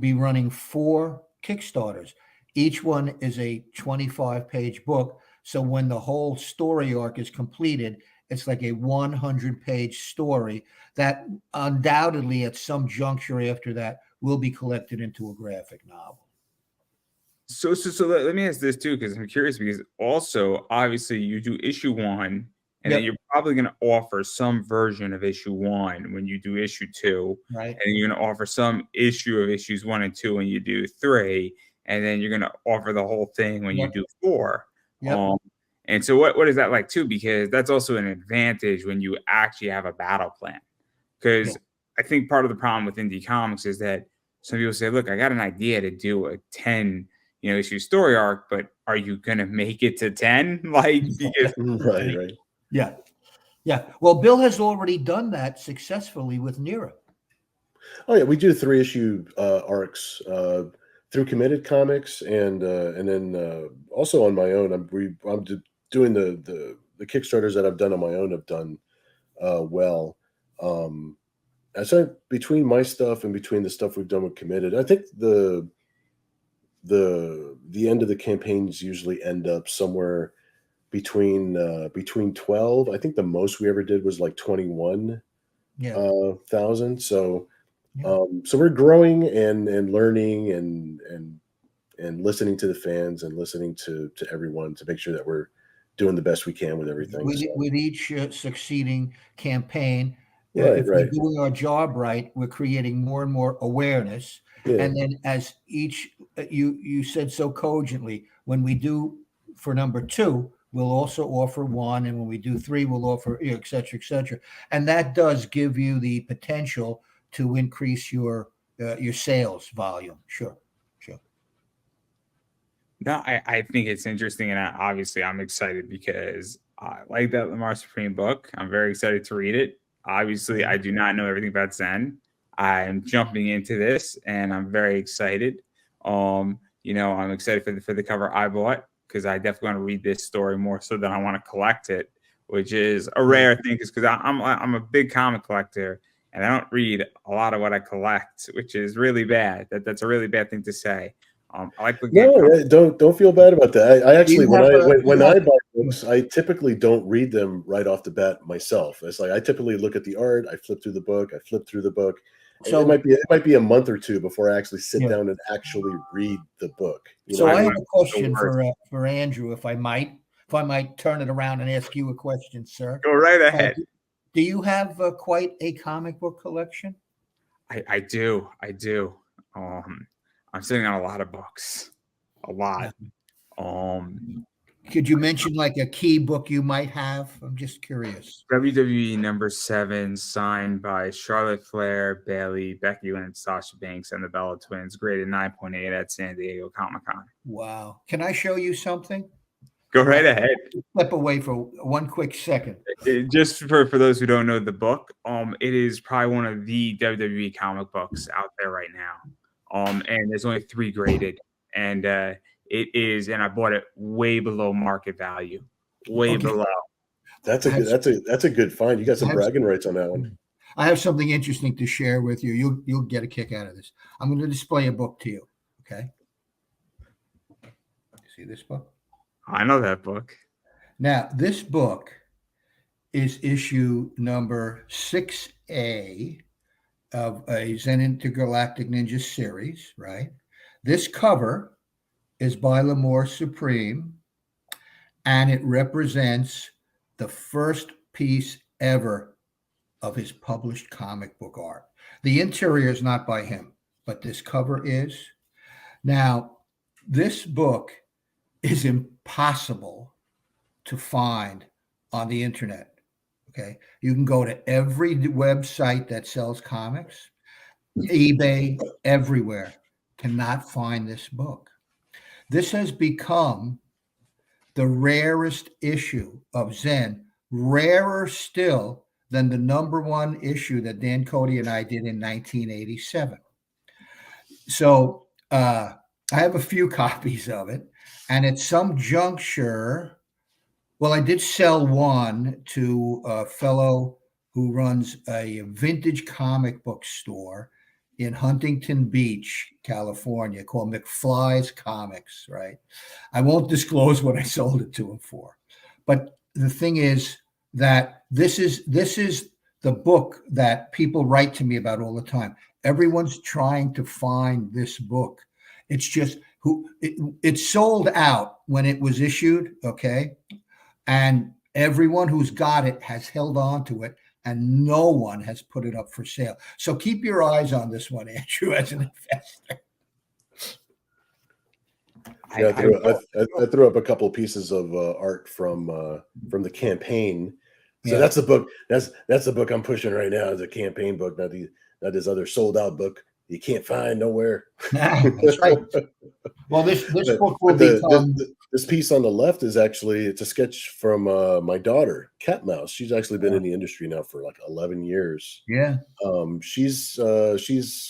be running 4 Kickstarters. Each one is a 25-page book. So when the whole story arc is completed, it's like a 100-page story that undoubtedly at some juncture after that will be collected into a graphic novel. So let me ask this too, because I'm curious, because also obviously you do issue 1, and then you're probably going to offer some version of issue 1 when you do issue 2, right? And you're going to offer some issue of issues 1 and 2 when you do 3, and then you're going to offer the whole thing when you do 4. And so what is that like too? Because that's also an advantage when you actually have a battle plan. Because I think part of the problem with indie comics is that some people say, look, I got an idea to do a 10 issue story arc, but are you going to make it to 10? Like, because right. Yeah. Well, Bill has already done that successfully with Nira. Oh yeah, we do 3-issue arcs through Committed Comics, and then also on my own. I'm doing the Kickstarters that I've done on my own have done well. I said between my stuff and between the stuff we've done with Committed, I think the end of the campaigns usually end up somewhere between 12. I think the most we ever did was like 21,000. So we're growing and learning and listening to the fans and listening to everyone to make sure that we're doing the best we can with everything. With each succeeding campaign, if we're doing our job right, we're creating more and more awareness. And then as each, you said so cogently, when we do for number 2, we'll also offer 1. And when we do 3, we'll offer, et cetera, et cetera. And that does give you the potential to increase your sales volume. Sure. No, I think it's interesting. And obviously I'm excited because I like that Lamar Supreme book. I'm very excited to read it. Obviously, I do not know everything about Zen. I'm jumping into this and I'm very excited. I'm excited for the cover I bought, because I definitely want to read this story more so than I want to collect it, which is a rare thing, because I'm a big comic collector and I don't read a lot of what I collect, which is really bad. That's a really bad thing to say. I like looking at don't feel bad about that. I actually, when I buy books, I typically don't read them right off the bat myself. It's like I typically look at the art, I flip through the book. So it might be a month or 2 before I actually sit down and actually read the book. I have a question for Andrew, if I might turn it around and ask you a question, sir. Go right ahead. Do you have quite a comic book collection? I do. I'm sitting on a lot of books, a lot. Could you mention like a key book you might have? I'm just curious. WWE number 7, signed by Charlotte Flair, Bayley, Becky Lynch, Sasha Banks, and the Bella Twins, graded 9.8 at San Diego Comic-Con. Wow. Can I show you something? Go right ahead. Step away for one quick second. Just for those who don't know the book, it is probably one of the WWE comic books out there right now. And there's only 3 graded, and it is, and I bought it way below market value, below. That's a good find. You got some bragging rights on that one. I have something interesting to share with you. You'll get a kick out of this. I'm going to display a book to you. Okay. See this book? I know that book. Now, this book is issue number 6A of a Zen Intergalactic Ninja series, right? This cover is by L'Amour Supreme, and it represents the first piece ever of his published comic book art. The interior is not by him, but this cover is. Now, this book is impossible to find on the internet. Okay. You can go to every website that sells comics, eBay, everywhere. Cannot find this book. This has become the rarest issue of Zen, rarer still than the #1 issue that Dan Cody and I did in 1987. So I have a few copies of it, and at some juncture, well, I did sell one to a fellow who runs a vintage comic book store in Huntington Beach, California, called McFly's Comics, right? I won't disclose what I sold it to him for. But the thing is that this is the book that people write to me about all the time. Everyone's trying to find this book. It's just it sold out when it was issued, okay? And everyone who's got it has held on to it, and no one has put it up for sale. So keep your eyes on this one, Andrew, as an investor. I threw up a couple of pieces of art from the campaign. So Yeah. that's the book. That's the book I'm pushing right now. Is a campaign book, not this other sold out book you can't find nowhere. That's right. Well, this book will become. This piece on the left is actually, it's a sketch from my daughter, Cat Mouse. She's actually been in the industry now for like 11 years. Yeah. She's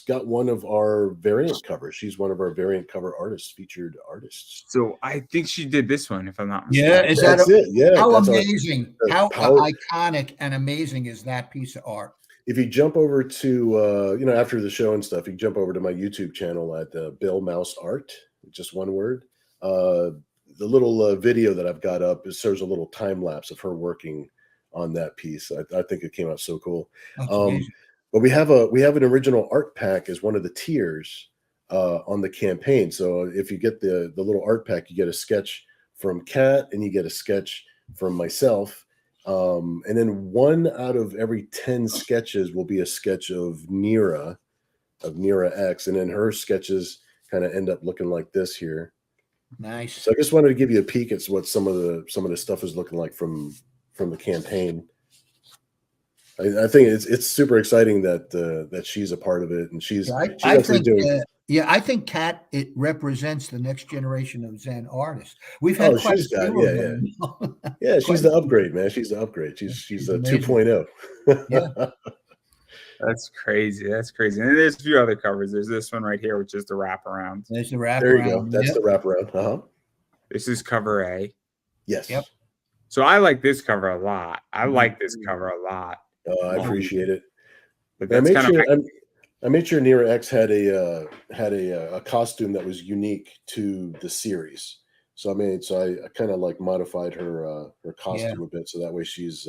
got one of our variant covers. She's one of our variant cover artists, featured artists. So I think she did this one, if I'm not mistaken. Yeah, is that it? Yeah. How amazing, how iconic and amazing is that piece of art? If you jump over to, after the show and stuff, you jump over to my YouTube channel at Bill Mouse Art, just one word. The little video that I've got up, it serves a little time lapse of her working on that piece. I think it came out so cool. But we have an original art pack as one of the tiers on the campaign. So if you get the little art pack, you get a sketch from Kat and you get a sketch from myself. And then 1 out of every 10 sketches will be a sketch of Nira X, and then her sketches kind of end up looking like this here. Nice. So I just wanted to give you a peek at what some of the stuff is looking like from the campaign. I think it's super exciting that she's a part of it, and she's actually doing. I think Kat, it represents the next generation of Zen artists. We've had quite a few of them. Yeah, she's the upgrade, man. She's the upgrade. She's a 2.0. Yeah. That's crazy. That's crazy. And there's a few other covers. There's this one right here, which is the wraparound. There's the wraparound. There you go. That's the wraparound. Uh-huh. This is cover A. Yes. Yep. So I like this cover a lot. I like this cover a lot. I appreciate it. But I made sure Nira X had a costume that was unique to the series. So I kind of like modified her costume a bit, so that way she's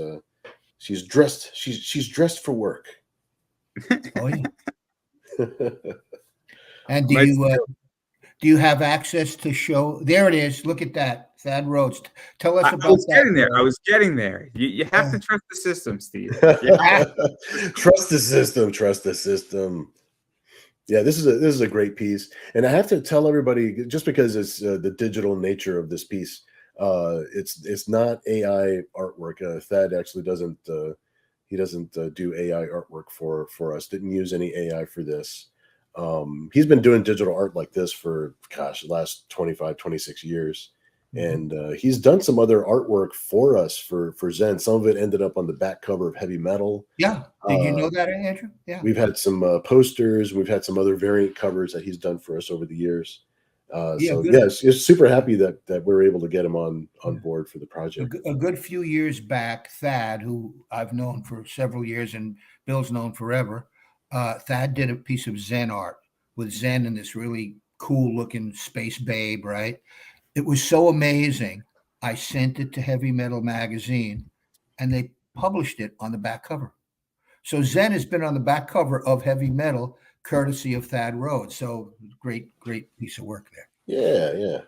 dressed. She's dressed for work. Oh yeah. And do you have access to show? There it is. Look at that. Thad Rhodes. Tell us about that. I was getting there. You have to trust the system, Steve. Trust the system. Trust the system. Yeah, this is a great piece, and I have to tell everybody, just because it's the digital nature of this piece, it's not AI artwork. Thad actually doesn't do AI artwork for us. Didn't use any AI for this. He's been doing digital art like this for the last 25, 26 years. And he's done some other artwork for us for Zen. Some of it ended up on the back cover of Heavy Metal. Yeah. Did you know that, Andrew? Yeah. We've had some posters. We've had some other variant covers that he's done for us over the years. It's super happy that we're able to get him on board for the project. A good few years back, Thad, who I've known for several years and Bill's known forever, Thad did a piece of Zen art with Zen and this really cool looking space babe, right? It was so amazing. I sent it to Heavy Metal Magazine, and they published it on the back cover. So Zen has been on the back cover of Heavy Metal, courtesy of Thad Rhodes. So great piece of work there. Yeah.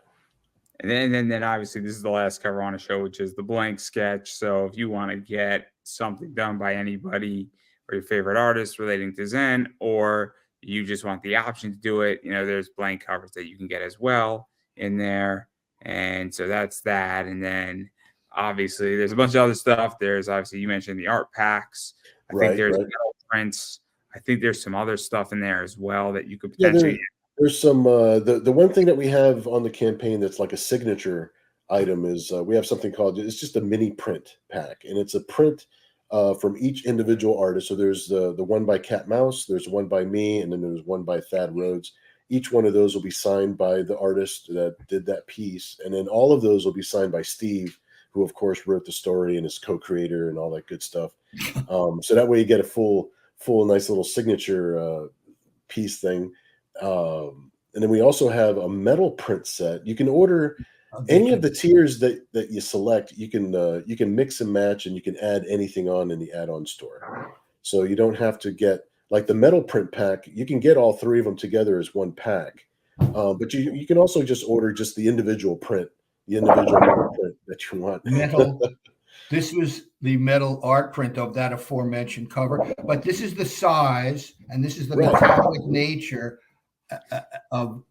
And then obviously this is the last cover on the show, which is the blank sketch. So if you want to get something done by anybody or your favorite artist relating to Zen, or you just want the option to do it, there's blank covers that you can get as well in there. And so that's that. And then obviously there's a bunch of other stuff. There's obviously, you mentioned the art packs. I think there's metal prints. I think there's some other stuff in there as well that you could potentially. There's some the one thing that we have on the campaign that's like a signature item is we have something called, it's just a mini print pack, and it's a print from each individual artist. So there's the one by Cat Mouse, there's one by me, and then there's one by Thad Rhodes. Each one of those will be signed by the artist that did that piece, and then all of those will be signed by Steve, who of course wrote the story and is co-creator and all that good stuff. So that way you get a full nice little signature piece thing. And then we also have a metal print set. You can order any of the tiers that you select. You can mix and match, and you can add anything on in the add-on store. So you don't have to get like the metal print pack. You can get all three of them together as one pack. But you can also just order just the individual print, metal print that you want. Metal. This was the metal art print of that aforementioned cover, but this is the size and this is the metallic nature of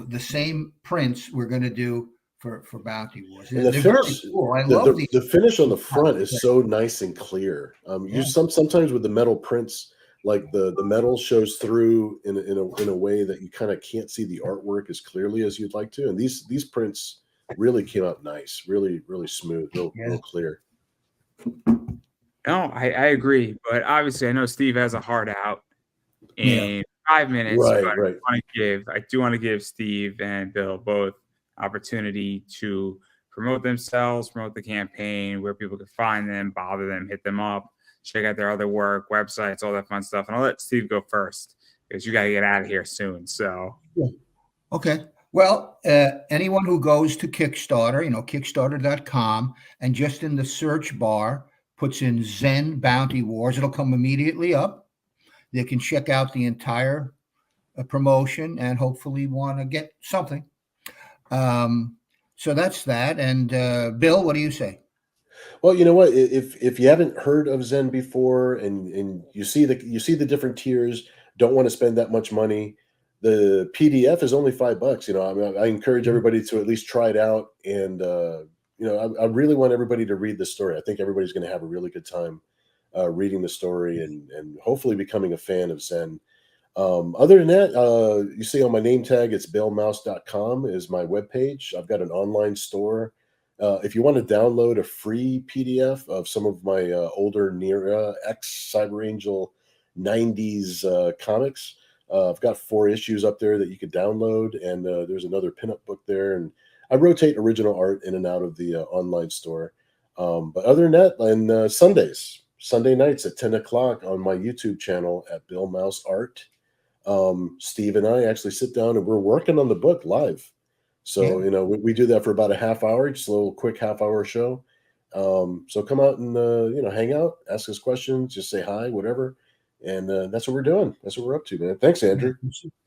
the same prints we're going to do for Bounty Wars. And the finish, cool. I love the finish on the front is so nice and clear. Sometimes with the metal prints, like the metal shows through in a way that you kind of can't see the artwork as clearly as you'd like to. And these prints really came out nice, really smooth, real clear. No, I agree, but obviously I know Steve has a heart out in 5 minutes. Right. I do want to give Steve and Bill both opportunity to promote themselves, promote the campaign, where people can find them, bother them, hit them up, check out their other work, websites, all that fun stuff. And I'll let Steve go first because you got to get out of here soon. So, okay. Well, anyone who goes to Kickstarter, Kickstarter.com, and just in the search bar puts in Zen Bounty Wars, it'll come immediately up. They can check out the entire promotion and hopefully want to get something. So that's that. And Bill, what do you say? Well, you know what? If you haven't heard of Zen before, and you see the different tiers, don't want to spend that much money, the PDF is only $5. I encourage everybody to at least try it out, and I really want everybody to read the story. I think everybody's going to have a really good time reading the story and hopefully becoming a fan of Zen. Other than that, you see on my name tag, it's billmouse.com is my webpage. I've got an online store. If you want to download a free PDF of some of my older Nira X Cyber Angel 90s comics, I've got 4 issues up there that you could download, and there's another pinup book there. And I rotate original art in and out of the online store. But other than that, and Sunday nights at 10 o'clock on my YouTube channel at Bill Mouse Art, Steve and I actually sit down and we're working on the book live. So, we do that for about a half hour, just a little quick half-hour show. So come out and, hang out, ask us questions, just say hi, whatever. And that's what we're doing. That's what we're up to, man. Thanks, Andrew.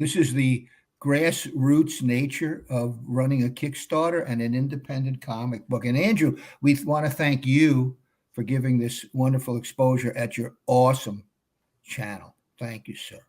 This is the grassroots nature of running a Kickstarter and an independent comic book. And Andrew, we want to thank you for giving this wonderful exposure at your awesome channel. Thank you, sir.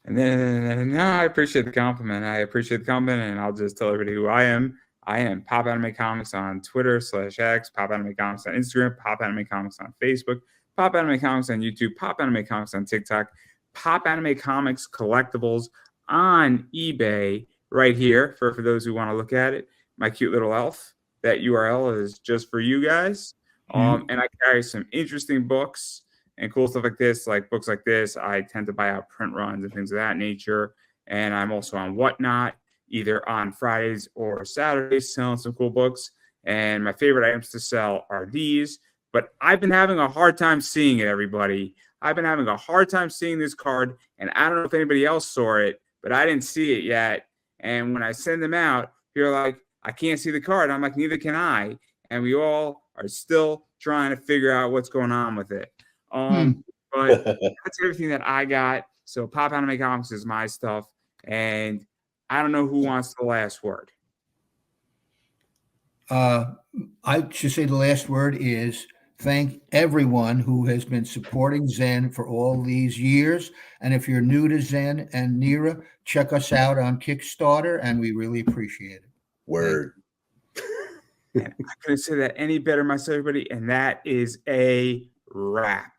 And then I appreciate the compliment. And I'll just tell everybody who I am. I am Pop Anime Comics on Twitter /X, Pop Anime Comics on Instagram, Pop Anime Comics on Facebook, Pop Anime Comics on YouTube, Pop Anime Comics on TikTok, Pop Anime Comics Collectibles on eBay right here for those who want to look at it. My cute little elf. That URL is just for you guys. And I carry some interesting books and cool stuff like this, like books like this. I tend to buy out print runs and things of that nature. And I'm also on Whatnot, either on Fridays or Saturdays, selling some cool books. And my favorite items to sell are these. But I've been having a hard time seeing it, everybody. I've been having a hard time seeing this card. And I don't know if anybody else saw it, but I didn't see it yet. And when I send them out, you're like, I can't see the card. I'm like, neither can I. And we all are still trying to figure out what's going on with it. But that's everything that I got. So Pop Anime Comics is my stuff, and I don't know who wants the last word. I should say the last word is thank everyone who has been supporting Zen for all these years. And if you're new to Zen and Nira, check us out on Kickstarter, and we really appreciate it. Word. And I couldn't say that any better myself, everybody. And that is a wrap.